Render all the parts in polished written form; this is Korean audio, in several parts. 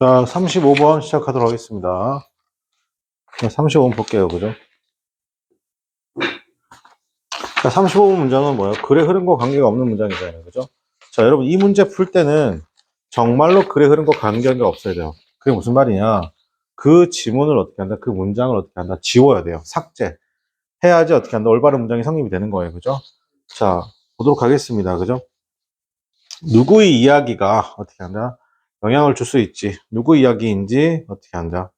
자, 35번 시작하도록 하겠습니다. 35번 볼게요. 그죠? 자, 35번 문장은 뭐예요? 글의 흐름과 관계가 없는 문장이잖아요. 그죠? 자, 여러분, 이 문제 풀 때는 정말로 글의 흐름과 관계가 없어야 돼요. 그게 무슨 말이냐? 그 지문을 어떻게 한다? 그 문장을 어떻게 한다? 지워야 돼요. 삭제. 해야지 어떻게 한다? 올바른 문장이 성립이 되는 거예요. 그죠? 자, 보도록 하겠습니다. 그죠? 누구의 이야기가 어떻게 한다? 영향을 줄 수 있지. 누구 이야기인지 어떻게 한다?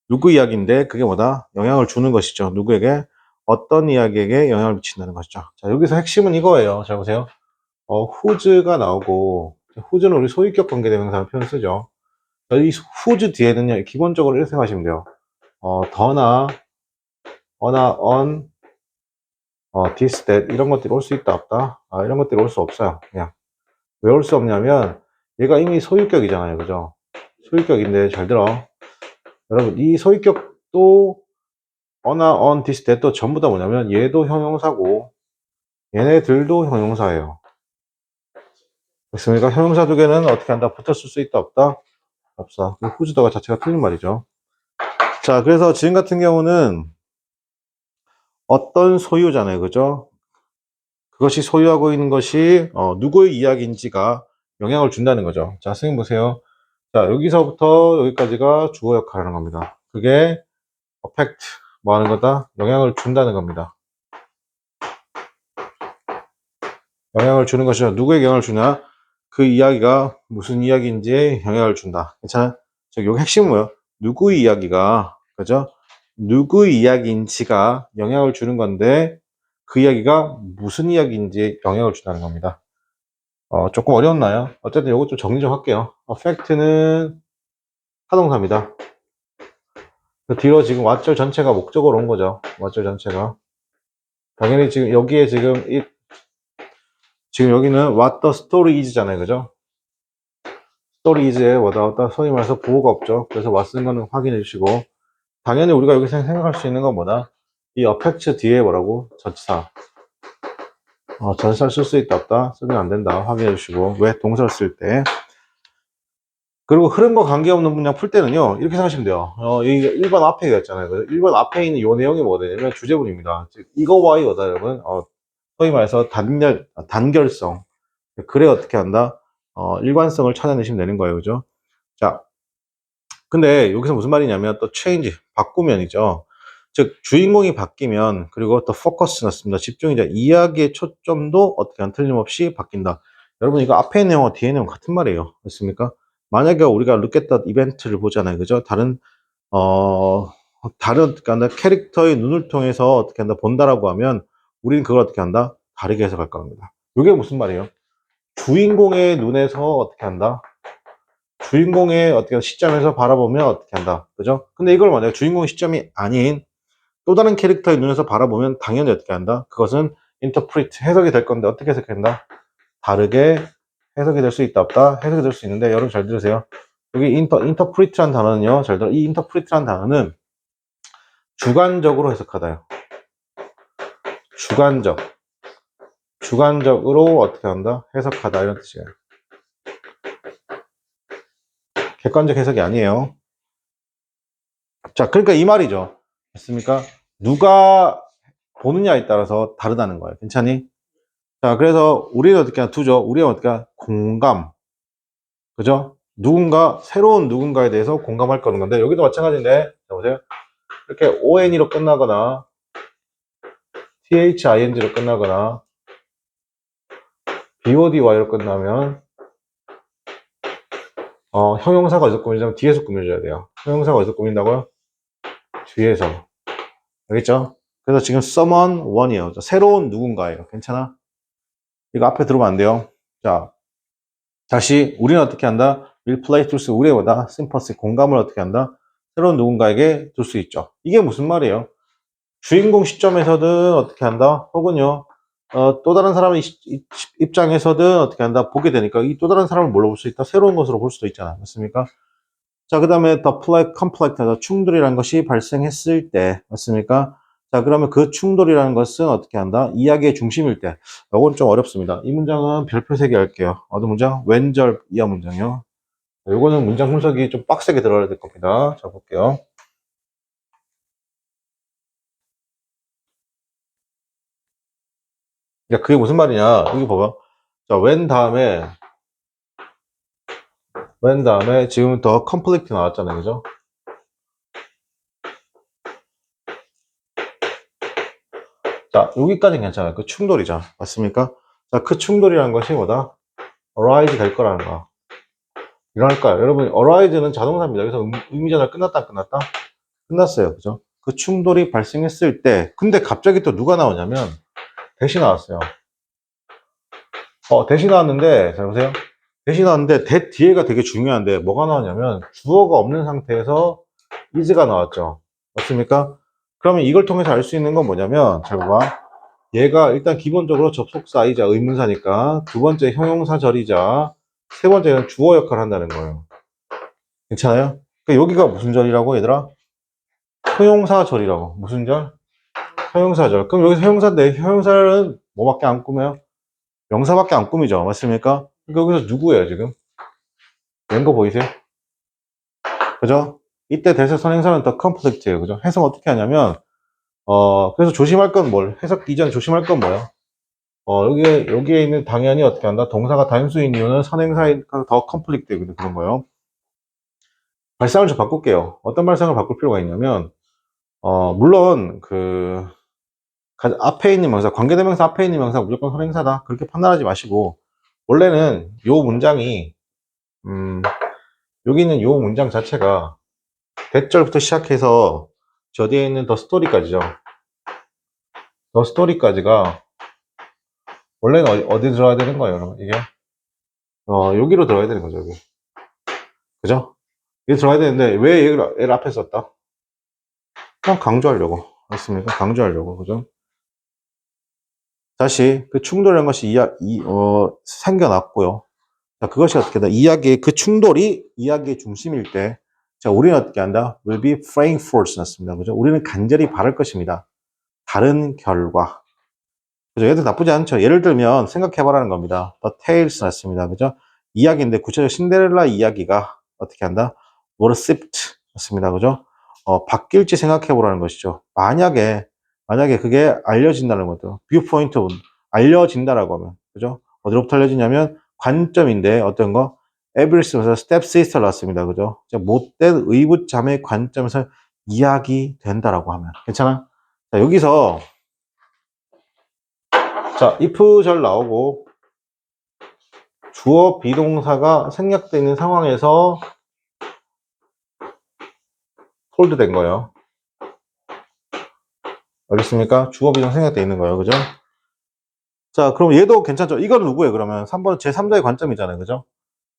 누구 이야기인데 그게 뭐다? 영향을 주는 것이죠. 누구에게? 어떤 이야기에게 영향을 미친다는 것이죠. 자, 여기서 핵심은 이거예요. 잘 보세요. who's가 나오고, who's는 우리 소유격 관계대명사로 표현 쓰죠. 이 whose 뒤에는요, 기본적으로 이렇게 생각하시면 돼요. 더나, 어나, on, this, that, 이런 것들이 올 수 있다, 없다? 이런 것들이 올 수 없어요. 그냥. 왜 올 수 없냐면, 얘가 이미 소유격이잖아요. 그죠? 소유격인데, 잘 들어. 여러분, 이 소유격도 어나, on, this, that도 전부 다 뭐냐면 얘도 형용사고 얘네들도 형용사예요. 그렇습니까? 형용사 두 개는 어떻게 한다? 붙었을 수 있다, 없다? 없어. 후즈더가 자체가 틀린 말이죠. 자, 그래서 지금 같은 경우는 어떤 소유잖아요. 그죠? 그것이 소유하고 있는 것이 누구의 이야기인지가 영향을 준다는 거죠. 자, 선생님 보세요. 자, 여기서부터 여기까지가 주어 역할을 하는 겁니다. 그게 affect, 뭐 하는 거다? 영향을 준다는 겁니다. 영향을 주는 것이죠. 누구에게 영향을 주냐? 그 이야기가 무슨 이야기인지에 영향을 준다. 괜찮아? 여기 핵심은 뭐예요? 누구의 이야기가, 그죠? 누구의 이야기인지가 영향을 주는 건데, 그 이야기가 무슨 이야기인지에 영향을 준다는 겁니다. 조금 어려웠나요? 어쨌든 이거 좀 정리 좀 할게요. affect는 타동사입니다. 그 뒤로 지금 왓절 전체가 목적으로 온 거죠. 왓절 전체가. 당연히 지금 여기에 지금 여기는 what the story is잖아요. 그죠? story is에 뭐다 소위 말해서 보호가 없죠. 그래서 what쓴 거는 확인해 주시고, 당연히 우리가 여기서 생각할 수 있는 건 뭐다? 이 affect 뒤에 뭐라고? 전치사. 전치사를 쓸 수 있다, 없다? 쓰면 안 된다. 확인해 주시고. 왜? 동사를 쓸 때. 그리고 흐름과 관계없는 문장 풀 때는요, 이렇게 생각하시면 돼요. 이 1번 앞에 있잖아요. 1번 앞에 있는 이 내용이 뭐냐면 주제문입니다. 즉, 이거와 이거다, 여러분. 소위 말해서 단결성. 그래, 어떻게 한다? 일관성을 찾아내시면 되는 거예요. 그죠? 자, 근데 여기서 무슨 말이냐면 또 change, 바꾸면이죠. 즉 주인공이 바뀌면, 그리고 또 focus 났습니다. 집중이자 이야기의 초점도 어떻게 한 틀림없이 바뀐다. 여러분, 이거 앞에 내용과 뒤에 내용 같은 말이에요. 그렇습니까? 만약에 우리가 look at the 이벤트를 보잖아요. 그죠? 그러니까 캐릭터의 눈을 통해서 어떻게 한다 본다라고 하면 우리는 그걸 어떻게 한다? 다르게 해석할 겁니다. 이게 무슨 말이에요? 주인공의 눈에서 어떻게 한다? 주인공의 어떻게 시점에서 바라보면 어떻게 한다. 그죠? 근데 이걸 만약에 주인공의 시점이 아닌 또 다른 캐릭터의 눈에서 바라보면 당연히 어떻게 한다? 그것은 인터프리트, 해석이 될 건데 어떻게 해석한다? 다르게 해석이 될 수 있다, 없다? 해석이 될 수 있는데 여러분 잘 들으세요. 여기 인터프리트란 단어는요, 잘 들어. 이 인터프리트란 단어는 주관적으로 해석하다요. 주관적으로 어떻게 한다? 해석하다, 이런 뜻이에요. 객관적 해석이 아니에요. 자, 그러니까 이 말이죠. 됐습니까? 누가 보느냐에 따라서 다르다는 거예요. 괜찮니? 자, 그래서 우리는 어떻게 하나 두죠? 우리는 어떻게 하나? 공감. 그죠? 새로운 누군가에 대해서 공감할 거는 건데, 여기도 마찬가지인데, 자, 보세요. 이렇게 on으로 끝나거나, thing로 끝나거나, body로 끝나면, 형용사가 어디서 꾸며지냐면 뒤에서 꾸며줘야 돼요. 형용사가 어디서 꾸민다고요? 뒤에서. 알겠죠? 그래서 지금 someone one이에요. 새로운 누군가예요. 괜찮아? 이거 앞에 들어오면 안 돼요. 자, 다시 우리는 어떻게 한다? will play to 우리의 뭐다? sympathy, 공감을 어떻게 한다? 새로운 누군가에게 줄 수 있죠. 이게 무슨 말이에요? 주인공 시점에서든 어떻게 한다? 혹은요, 또 다른 사람의 입장에서든 어떻게 한다? 보게 되니까 이 또 다른 사람을 뭘로 볼 수 있다? 새로운 것으로 볼 수도 있잖아. 맞습니까? 자, 그 다음에 the conflict, 충돌이라는 것이 발생했을 때, 맞습니까? 자, 그러면 그 충돌이라는 것은 어떻게 한다? 이야기의 중심일 때. 이건 좀 어렵습니다. 이 문장은 별표 3개 할게요. 어떤 문장? 왼절 이하 문장이요. 요거는 문장 분석이 좀 빡세게 들어가야 될 겁니다. 자, 볼게요. 야, 그게 무슨 말이냐. 여기 봐봐. 자, when 다음에 지금 더 conflict 나왔잖아요. 그죠? 자, 여기까지는 괜찮아요. 그 충돌이죠. 맞습니까? 자, 그 충돌이라는 것이 뭐다? arise 될 거라는 거. 일어날까요? 여러분, arise는 자동사입니다. 그래서 의미전환 끝났다, 안 끝났다? 끝났어요. 그죠? 그 충돌이 발생했을 때, 근데 갑자기 또 누가 나오냐면, 대시 나왔어요. 대시 나왔는데, 잘 보세요. 대시 나왔는데, 대 뒤에가 되게 중요한데, 뭐가 나왔냐면, 주어가 없는 상태에서 is가 나왔죠. 맞습니까? 그러면 이걸 통해서 알 수 있는 건 뭐냐면, 잘 봐봐. 얘가 일단 기본적으로 접속사이자 의문사니까, 두 번째 형용사절이자, 세 번째는 주어 역할을 한다는 거예요. 괜찮아요? 그러니까 여기가 무슨 절이라고, 얘들아? 형용사절이라고. 무슨 절? 형용사절. 그럼 여기서 형용사인데, 형용사는 뭐밖에 안 꾸며요? 명사밖에 안 꾸미죠. 맞습니까? 그러니까 여기서 누구예요, 지금? 낸거 보이세요? 그죠? 이때 대세 선행사는 더 컴플렉트예요. 그죠? 해석 어떻게 하냐면, 그래서 조심할 건 뭘? 해석 이전에 조심할 건 뭐야? 여기에 있는 당연히 어떻게 한다? 동사가 단수인 이유는 선행사니까 더 컴플렉트예요. 그런 거요. 발상을 좀 바꿀게요. 어떤 발상을 바꿀 필요가 있냐면, 물론, 앞에 있는 명사, 관계대명사 앞에 있는 명사 무조건 선행사다. 그렇게 판단하지 마시고, 원래는 요 문장이, 여기 있는 요 문장 자체가 대절부터 시작해서 저 뒤에 있는 더 스토리까지죠. 더 스토리까지가 원래는 어디 들어가야 되는 거예요, 여러분? 이게 여기로 들어가야 되는 거죠, 여기. 그죠? 여기 들어가야 되는데 왜 얘를 앞에 썼다? 그냥 강조하려고. 맞습니까? 강조하려고, 그죠? 다시 그 충돌이라는 것이 생겨났고요. 자, 그것이 어떻게 돼? 그 충돌이 이야기의 중심일 때, 자, 우리는 어떻게 한다? will be praying force 났습니다. 그죠? 우리는 간절히 바랄 것입니다. 다른 결과. 그죠? 얘도 나쁘지 않죠. 예를 들면 생각해보라는 겁니다. The Tales 났습니다. 그죠? 이야기인데 구체적으로 신데렐라 이야기가 어떻게 한다? What a shift 맞습니다. 그죠? 바뀔지 생각해보라는 것이죠. 만약에 그게 알려진다는 거죠. 뷰포인트 알려진다라고 하면 그죠? 어디로부터 알려지냐면 관점인데 어떤 거? 에브리스에서 스텝시스터 났습니다. 그죠? 못된 의붓 자매의 관점에서 이야기 된다라고 하면 괜찮아? 자, 여기서 자, if절 나오고 주어 비동사가 생략되어 있는 상황에서 폴드된 거예요. 알겠습니까? 주어 비동사 생략되어 있는 거예요. 그죠? 자, 그럼 얘도 괜찮죠? 이건 누구예요? 그러면 3번 제3자의 관점이잖아요. 그죠?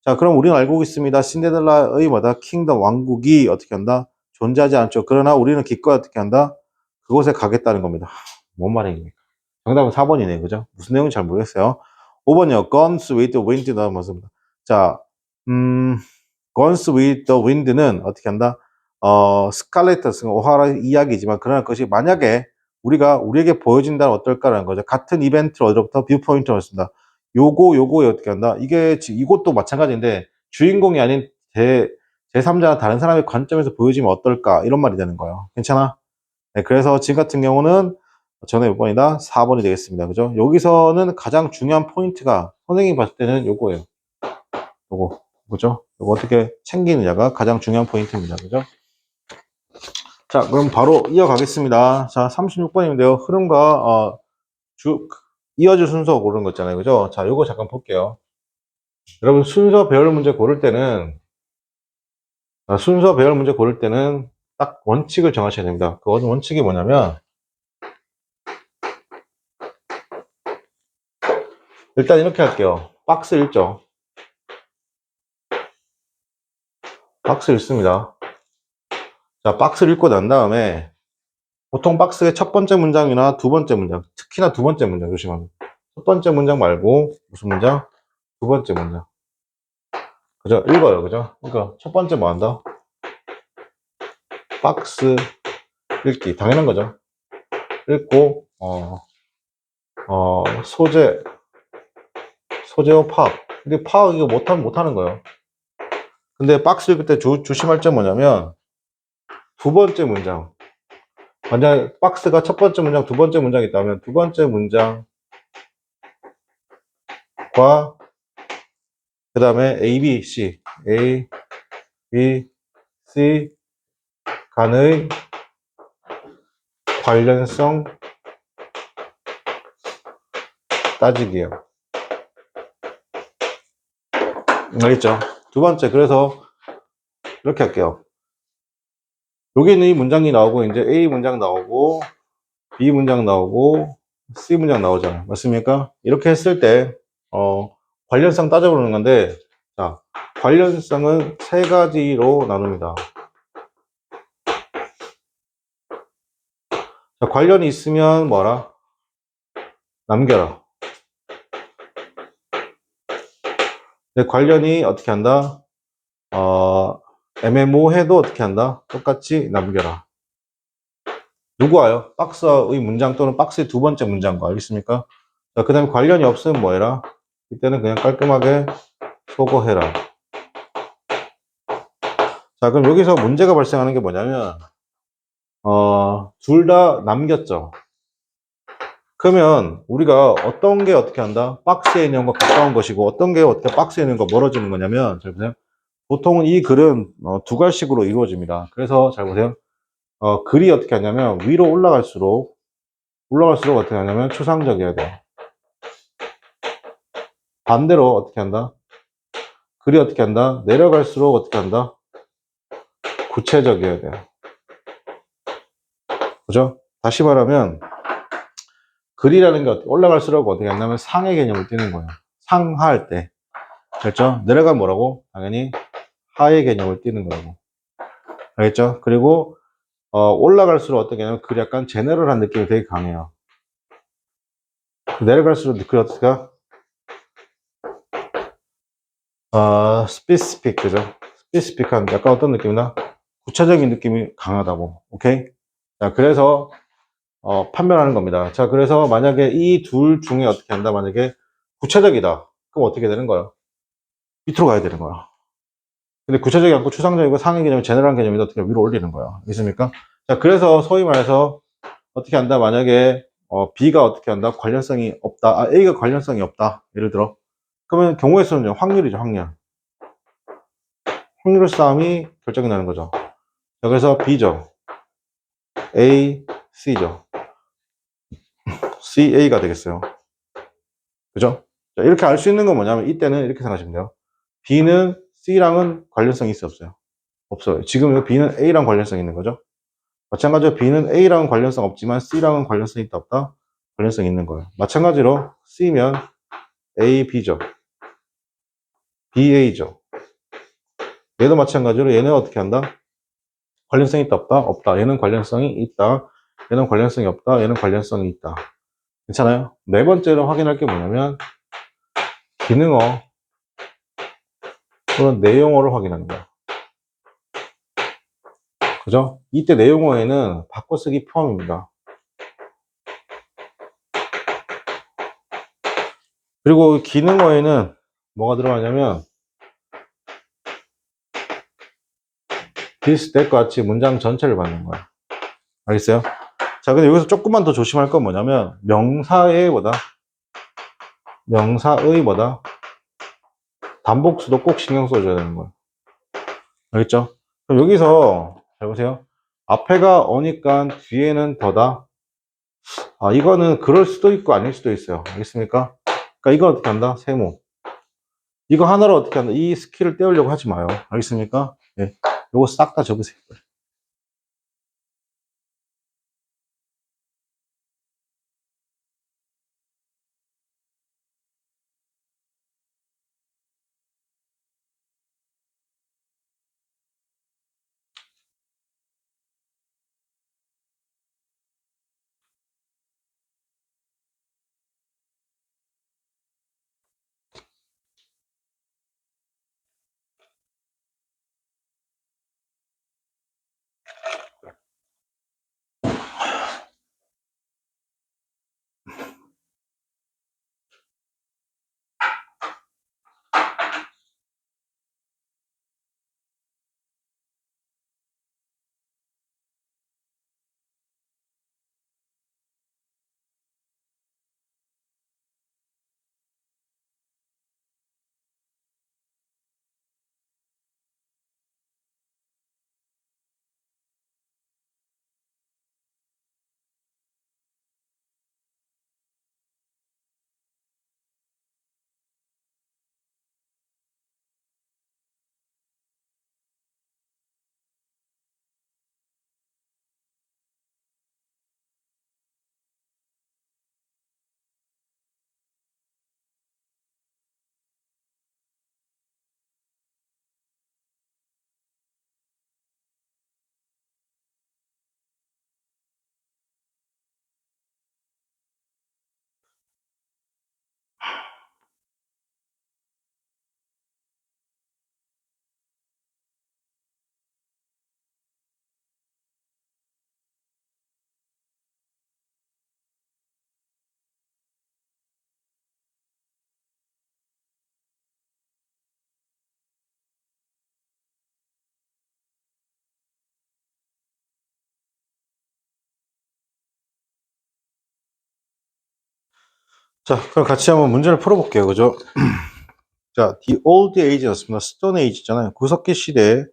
자, 그럼 우리는 알고 있습니다. 신데렐라의 뭐다? 킹덤 왕국이 어떻게 한다? 존재하지 않죠. 그러나 우리는 기꺼이 어떻게 한다? 그곳에 가겠다는 겁니다. 뭔 말입니까? 정답은 4번이네. 그죠? 무슨 내용인지 잘 모르겠어요. 5번이요. Guns with the wind 맞습니다. 자, Guns with the Wind는 어떻게 한다? 스칼레터스, 오하라 이야기지만, 그러나 그것이 만약에 우리에게 보여진다면 어떨까라는 거죠. 같은 이벤트를 어디로부터 뷰포인트로 쓴다. 요거에 어떻게 한다? 이것도 마찬가지인데, 주인공이 아닌 제3자나 다른 사람의 관점에서 보여지면 어떨까? 이런 말이 되는 거예요. 괜찮아? 네, 그래서 지금 같은 경우는 전에 몇 번이다? 4번이 되겠습니다. 그죠? 여기서는 가장 중요한 포인트가 선생님이 봤을 때는 요거예요. 요거. 그죠? 요거 어떻게 챙기느냐가 가장 중요한 포인트입니다. 그죠? 자, 그럼 바로 이어가겠습니다. 자, 36번인데요. 흐름과, 이어질 순서 고르는 거 있잖아요. 그죠? 자, 요거 잠깐 볼게요. 여러분, 순서 배열 문제 고를 때는 딱 원칙을 정하셔야 됩니다. 그 원칙이 뭐냐면, 일단 이렇게 할게요. 박스 읽죠. 박스 읽습니다. 자, 박스를 읽고 난 다음에, 보통 박스의 첫 번째 문장이나 두 번째 문장, 특히나 두 번째 문장 조심합니다. 첫 번째 문장 말고, 무슨 문장? 두 번째 문장. 그죠? 읽어요. 그죠? 그러니까 첫 번째 뭐 한다? 박스 읽기. 당연한 거죠. 읽고, 소재어 파악. 근데 파악 이거 못하는 거예요. 근데 박스 읽을 때 조심할 점 뭐냐면 두 번째 문장. 만약 박스가 첫 번째 문장, 두 번째 문장이 있다면 두 번째 문장과 그 다음에 A, B, C, A, B, C 간의 관련성 따지기예요. 알겠죠? 두 번째, 그래서 이렇게 할게요. 여기는 이 문장이 나오고 이제 A 문장 나오고 B 문장 나오고 C 문장 나오잖아요. 맞습니까? 이렇게 했을 때 관련성 따져보는 건데, 자, 관련성은 세 가지로 나눕니다. 자, 관련이 있으면 뭐라? 남겨라. 근데 관련이 어떻게 한다? 애매모호해도 어떻게 한다? 똑같이 남겨라. 누구 와요? 박스의 문장 또는 박스의 두 번째 문장과. 알겠습니까? 자, 그 다음에 관련이 없으면 뭐 해라? 이때는 그냥 깔끔하게 소거해라. 자, 그럼 여기서 문제가 발생하는 게 뭐냐면, 둘 다 남겼죠. 그러면 우리가 어떤 게 어떻게 한다? 박스에 있는 거 가까운 것이고, 어떤 게 어떻게 박스에 있는 거 멀어지는 거냐면, 잘 보세요. 보통은 이 글은 두 갈식으로 이루어집니다. 그래서 잘 보세요. 글이 어떻게 하냐면, 위로 올라갈수록 어떻게 하냐면, 추상적이어야 돼요. 반대로 어떻게 한다? 글이 어떻게 한다? 내려갈수록 어떻게 한다? 구체적이어야 돼요. 그죠? 다시 말하면, 글이라는 게 올라갈수록 어떻게 한다면 상의 개념을 띄는 거예요. 상하할 때. 그렇죠? 내려가면 뭐라고? 당연히 하의 개념을 띄는 거라고. 알겠죠? 그리고, 올라갈수록 어떻게 하냐면 글이 약간 제너럴한 느낌이 되게 강해요. 내려갈수록 글이 어떻게 가? 스피시픽, 그죠? 스피시픽한, 약간 어떤 느낌이나? 구체적인 느낌이 강하다고. 오케이? 자, 그래서, 판별하는 겁니다. 자, 그래서 만약에 이 둘 중에 어떻게 한다? 만약에 구체적이다. 그럼 어떻게 되는 거야? 밑으로 가야 되는 거야. 근데 구체적이 않고 추상적이고 상위 개념이 제너럴한 개념이 어떻게 위로 올리는 거야. 있습니까? 자, 그래서 소위 말해서 어떻게 한다? 만약에, B가 어떻게 한다? 관련성이 없다. A가 관련성이 없다. 예를 들어. 그러면 경우의 수는 확률이죠, 확률. 확률 싸움이 결정이 나는 거죠. 자, 그래서 B죠. A, C죠. C, A가 되겠어요. 그죠? 자, 이렇게 알 수 있는 건 뭐냐면 이때는 이렇게 생각하시면 돼요. B는 C랑은 관련성이 있어 없어요? 없어요. 지금 B는 A랑 관련성이 있는 거죠. 마찬가지로 B는 A랑은 관련성 없지만 C랑은 관련성이 있다 없다? 관련성이 있는 거예요. 마찬가지로 C면 A, B죠. B, A죠. 얘도 마찬가지로 얘는 어떻게 한다? 관련성이 있다 없다? 없다. 얘는 관련성이 있다. 얘는 관련성이 없다. 얘는 관련성이 있다. 괜찮아요? 네 번째로 확인할 게 뭐냐면 기능어 또는 내용어를 확인하는 거야. 그죠? 이때 내용어에는 바꿔쓰기 포함입니다. 그리고 기능어에는 뭐가 들어가냐면 this, that 같이 문장 전체를 받는 거야. 알겠어요? 자, 근데 여기서 조금만 더 조심할 건 뭐냐면 명사의 단복수도 꼭 신경 써줘야 되는 거예요. 알겠죠? 그럼 여기서 잘 보세요. 앞에가 어니까 뒤에는 더다. 이거는 그럴 수도 있고 아닐 수도 있어요. 알겠습니까? 그러니까 이건 어떻게 한다? 세모. 이거 하나로 어떻게 한다? 이 스킬을 떼우려고 하지 마요. 알겠습니까? 예. 요거 싹 다 접으세요. 자, 그럼 같이 한번 문제를 풀어볼게요. 그죠? 자, The Old Age였습니다. Stone Age잖아요. 구석기 시대에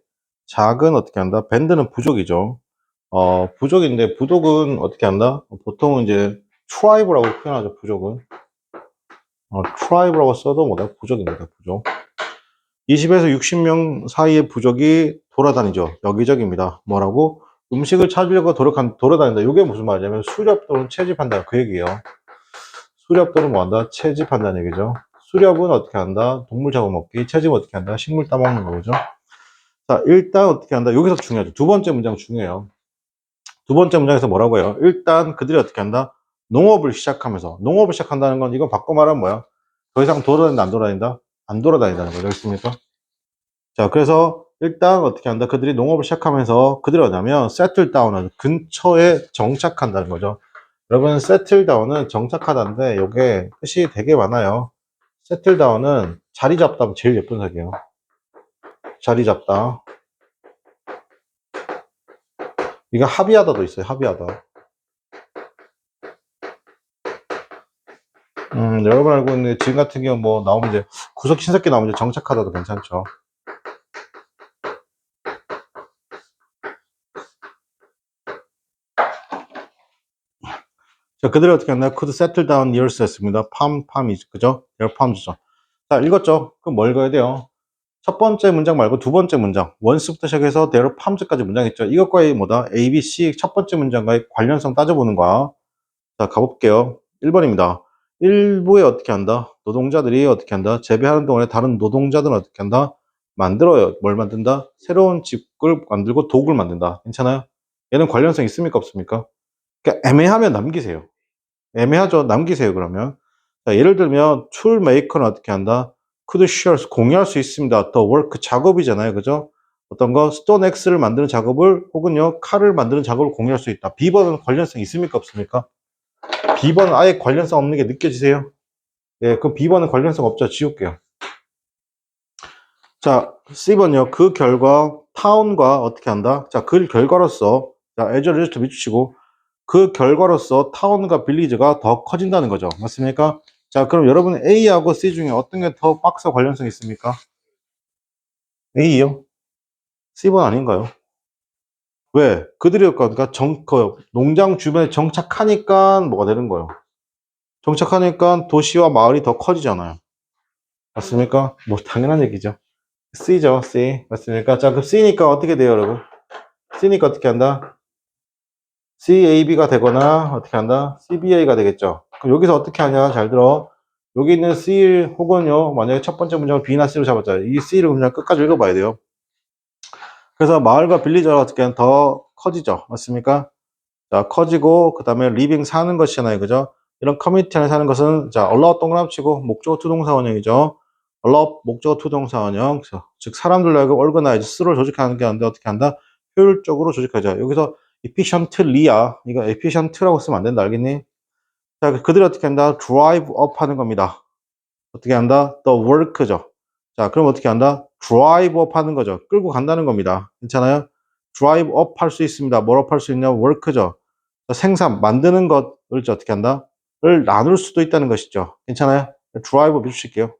작은 어떻게 한다? 밴드는 부족이죠. 부족인데, 부족은 어떻게 한다? 보통은 이제 tribe라고 표현하죠, 부족은. tribe라고 써도 뭐다? 부족입니다, 부족. 20에서 60명 사이의 부족이 돌아다니죠. 여기저기입니다. 뭐라고? 음식을 찾으려고 돌아다닌다. 이게 무슨 말이냐면 수렵 또는 채집한다. 그 얘기예요. 수렵 또는 뭐 한다? 채집한다는 얘기죠. 수렵은 어떻게 한다? 동물 잡아먹기. 채집은 어떻게 한다? 식물 따먹는 거죠. 자, 일단 어떻게 한다? 여기서 중요하죠. 두 번째 문장 중요해요. 두 번째 문장에서 뭐라고 해요? 일단 그들이 어떻게 한다? 농업을 시작하면서. 농업을 시작한다는 건 이건 바꿔 말하면 뭐야? 더 이상 돌아다닌다, 안 돌아다닌다? 안 돌아다닌다는 거죠. 알겠습니까? 자, 그래서 일단 어떻게 한다? 그들이 농업을 시작하면서 그들이 뭐냐면 settle down은 근처에 정착한다는 거죠. 여러분, settle down은 정착하다인데 이게 뜻이 되게 많아요. settle down은 자리 잡다 하면 제일 예쁜 색이에요. 자리 잡다. 이거 합의하다도 있어요. 합의하다. 여러분 알고 있는 지금 같은 경우 뭐 나오면 이제 구석 신석기 나오면 이제 정착하다도 괜찮죠. 자, 그들이 어떻게 했나요? could settle down near 했습니다. 팜이 그죠? near 팜이죠. 자, 읽었죠? 그럼 뭘 읽어야 돼요? 첫 번째 문장 말고 두 번째 문장. once부터 시작해서 there 팜즈까지 문장 있죠. 이것과의 뭐다? A, B, C 첫 번째 문장과의 관련성 따져보는 거야. 자, 가볼게요. 1번입니다. 일부에 어떻게 한다? 노동자들이 어떻게 한다? 재배하는 동안에 다른 노동자들은 어떻게 한다? 만들어요. 뭘 만든다? 새로운 집을 만들고 도구를 만든다. 괜찮아요? 얘는 관련성 있습니까? 없습니까? 그러니까 애매하면 남기세요. 애매하죠? 남기세요, 그러면. 자, 예를 들면, 툴 메이커는 어떻게 한다? could share, 공유할 수 있습니다. the work, 작업이잖아요. 그죠? 어떤 거, 스톤 X를 만드는 작업을, 혹은요, 칼을 만드는 작업을 공유할 수 있다. B번은 관련성 있습니까? 없습니까? B번은 아예 관련성 없는 게 느껴지세요? 예, 그럼 B번은 관련성 없죠? 지울게요. 자, C번요. 그 결과, 타운과 어떻게 한다? 자, 그 결과로서, 자, as a result 밑주시고, 그 결과로서 타운과 빌리지가 더 커진다는 거죠. 맞습니까? 자, 그럼 여러분 A하고 C 중에 어떤 게 더 박스와 관련성이 있습니까? A요? C번 아닌가요? 왜? 그들이 그러니까 농장 주변에 정착하니까 뭐가 되는 거예요? 정착하니까 도시와 마을이 더 커지잖아요. 맞습니까? 뭐 당연한 얘기죠. C죠, C. 맞습니까? 자, 그럼 C니까 어떻게 돼요, 여러분? C니까 어떻게 한다? CAB가 되거나 어떻게 한다? CBA가 되겠죠. 그럼 여기서 어떻게 하냐? 잘 들어. 여기 있는 C 혹은요, 만약에 첫 번째 문장을 B나 C로 잡았잖아요. 이 C를 그냥 끝까지 읽어봐야 돼요. 그래서 마을과 빌리지가 어떻게 하면 더 커지죠. 맞습니까? 자, 커지고, 그 다음에 리빙 사는 것이잖아요. 그죠? 이런 커뮤니티 안에 사는 것은, 자, allow 동그라미 치고, 목적어 투동사 원형이죠. allow, 목적어 투동사 원형. 즉, 사람들로 하여금 organize, 스스로 조직하는 게 아닌데, 어떻게 한다? 효율적으로 조직하자. 여기서 efficiently야. 이거 efficient라고 쓰면 안 된다. 알겠니? 자, 그들이 어떻게 한다? drive up 하는 겁니다. 어떻게 한다? the work죠. 자, 그럼 어떻게 한다? drive up 하는 거죠. 끌고 간다는 겁니다. 괜찮아요? drive up 할 수 있습니다. 뭘 up 할 수 있냐? work죠. 생산, 만드는 것을 어떻게 한다? 를 나눌 수도 있다는 것이죠. 괜찮아요? drive 해주실게요.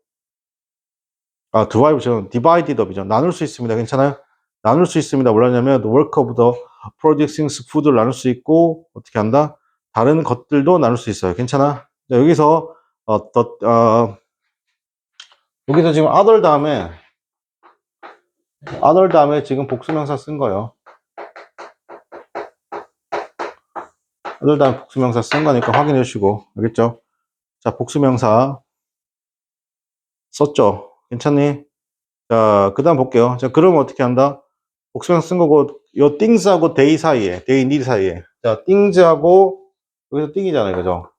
drive, 저는 divided up이죠. 나눌 수 있습니다. 괜찮아요? 나눌 수 있습니다. 뭐라냐면, the work of the producing food를 나눌 수 있고, 어떻게 한다? 다른 것들도 나눌 수 있어요. 괜찮아? 자, 여기서 지금 other 다음에 지금 복수명사 쓴 거예요. other 다음에 복수명사 쓴 거니까 확인해 주시고, 알겠죠? 자, 복수명사 썼죠? 괜찮니? 자, 그 다음 볼게요. 자, 그러면 어떻게 한다? 복수명사 쓴 거고, 요 things하고 they 사이에, they need 사이에. 자, things하고, 여기서 thing이잖아요. 그죠?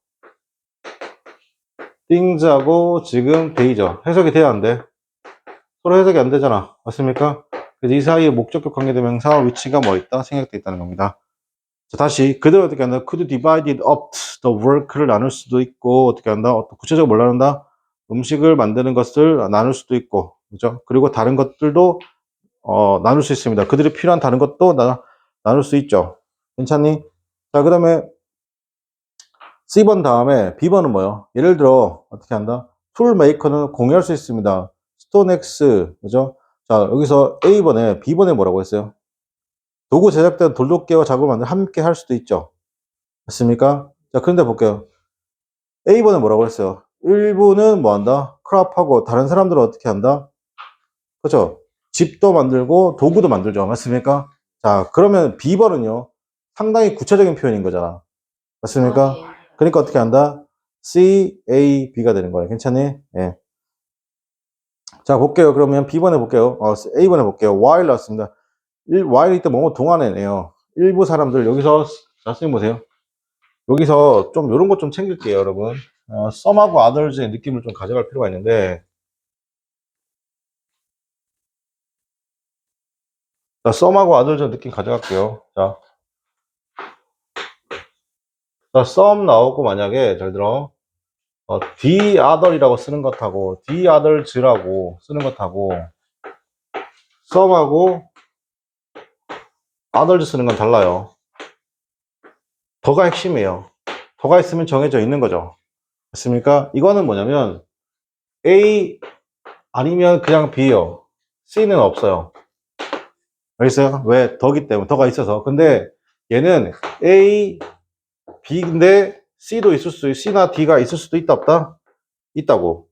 things하고 지금 they죠. 해석이 돼야 안 돼? 서로 해석이 안 되잖아. 맞습니까? 그래서 이 사이에 목적격 관계대명사 위치가 뭐 있다? 생략돼 있다는 겁니다. 자, 다시 그대로 어떻게 한다? could divided up the work를 나눌 수도 있고 어떻게 한다? 구체적으로 뭘 나눈다? 음식을 만드는 것을 나눌 수도 있고 그죠? 그리고 다른 것들도 나눌 수 있습니다. 그들이 필요한 다른 것도 나눌 수 있죠. 괜찮니? 자, 그다음에 C번 다음에 B번은 뭐예요? 예를 들어 어떻게 한다? 툴 메이커는 공유할 수 있습니다. 스톤엑스 그죠? 자 여기서 A번에 B번에 뭐라고 했어요? 도구 제작된 돌도끼와 작업을 만들 함께 할 수도 있죠. 맞습니까? 자 그런데 볼게요. A번에 뭐라고 했어요? 일부는 뭐 한다? 크랍하고 다른 사람들은 어떻게 한다? 그죠? 집도 만들고 도구도 만들죠. 맞습니까? 자 그러면 B번은요 상당히 구체적인 표현인 거잖아. 맞습니까? 예. 그러니까 어떻게 한다? C, A, B가 되는 거예요. 괜찮니? 예. 자, 볼게요. 그러면 B번에 볼게요. A번에 볼게요. while 나왔습니다. while 이때 뭐뭐 동안에네요. 일부 사람들, 여기서, 자, 선생님 보세요. 여기서 좀, 요런 것 좀 챙길게요, 여러분. some하고 others의 느낌을 좀 가져갈 필요가 있는데, 자, some하고 others의 느낌 가져갈게요. 자, some 나오고 만약에, 잘 들어. the other이라고 쓰는 것하고, the others라고 쓰는 것하고, some하고 others 쓰는 건 달라요. 더가 핵심이에요. 더가 있으면 정해져 있는 거죠. 맞습니까? 이거는 뭐냐면 A 아니면 그냥 B요. C는 없어요. 알겠어요? 왜? 더기 때문에 더가 있어서. 근데 얘는 A, B인데 C도 있을 수, C나 D가 있을 수도 있다 없다? 있다고.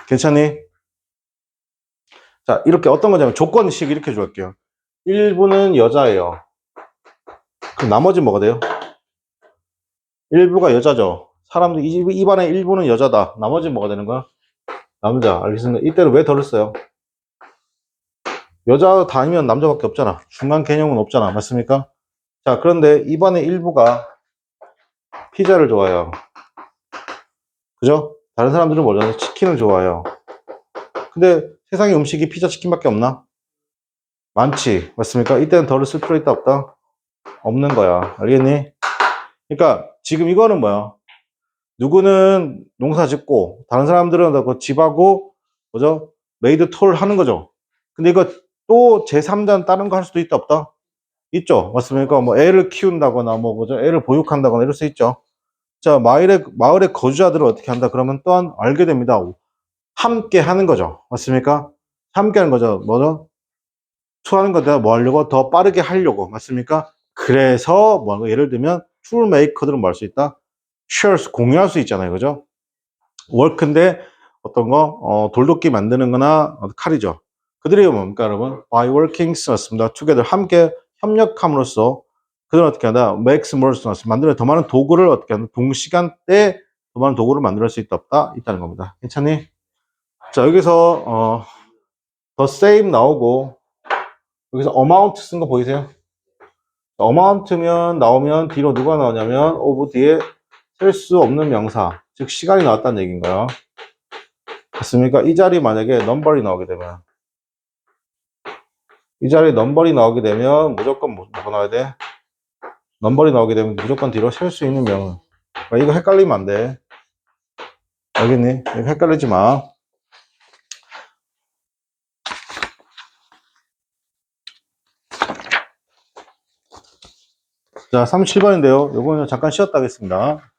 괜찮니? 자, 이렇게 어떤 거냐면 조건식 이렇게 줄게요. 일부는 여자예요. 그럼 나머지 뭐가 돼요? 일부가 여자죠. 사람들 입안에 일부는 여자다. 나머지 뭐가 되는 거야? 남자. 알겠습니다. 이때는 왜 덜을 써요? 여자 다니면 남자밖에 없잖아. 중간 개념은 없잖아. 맞습니까? 자, 그런데 입안의 일부가 피자를 좋아해요. 그죠? 다른 사람들은 뭐잖아요? 치킨을 좋아해요. 근데 세상에 음식이 피자, 치킨밖에 없나? 많지. 맞습니까? 이때는 덜을 쓸 필요 있다, 없다? 없는 거야. 알겠니? 그러니까 지금 이거는 뭐야? 누구는 농사 짓고, 다른 사람들은 그 집하고, 뭐죠? 메이드 톨 하는 거죠. 근데 이거 또 제3자는 다른 거 할 수도 있다, 없다? 있죠. 맞습니까? 뭐 애를 키운다거나 뭐 뭐죠? 애를 보육한다거나 이럴 수 있죠. 자, 마을의 거주자들을 어떻게 한다? 그러면 또한 알게 됩니다. 함께 하는 거죠. 맞습니까? 함께 하는 거죠. 뭐죠? 투하는 거 내가 뭐 하려고? 더 빠르게 하려고. 맞습니까? 그래서 뭐 예를 들면 툴 메이커들은 뭐 할 수 있다? shares 공유할 수 있잖아요. 그죠? work인데 어떤 거? 돌도끼 만드는 거나 칼이죠. 그들이 뭡니까, 여러분? by working 썼습니다. together 함께 협력함으로써 그들은 어떻게 한다? makes more 썼습니다. 만드는 더 많은 도구를 어떻게 한다? 동시간대에 더 많은 도구를 만들 수 있다 없다? 있다는 겁니다. 괜찮니? 자, 여기서 the same 나오고 여기서 amount 쓴 거 보이세요? amount면 나오면 뒤로 누가 나오냐면 of 뒤에 셀 수 없는 명사, 즉 시간이 나왔다는 얘기인가요? 맞습니까? 이 자리 만약에 number이 나오게 되면 이 자리에 넘버리 나오게 되면 무조건 뭐가 나와야 돼? 넘버리 나오게 되면 무조건 뒤로 셀 수 있는 명. 이거 헷갈리면 안 돼. 알겠니? 이거 헷갈리지 마. 자, 37번인데요. 요거는 잠깐 쉬었다 하겠습니다.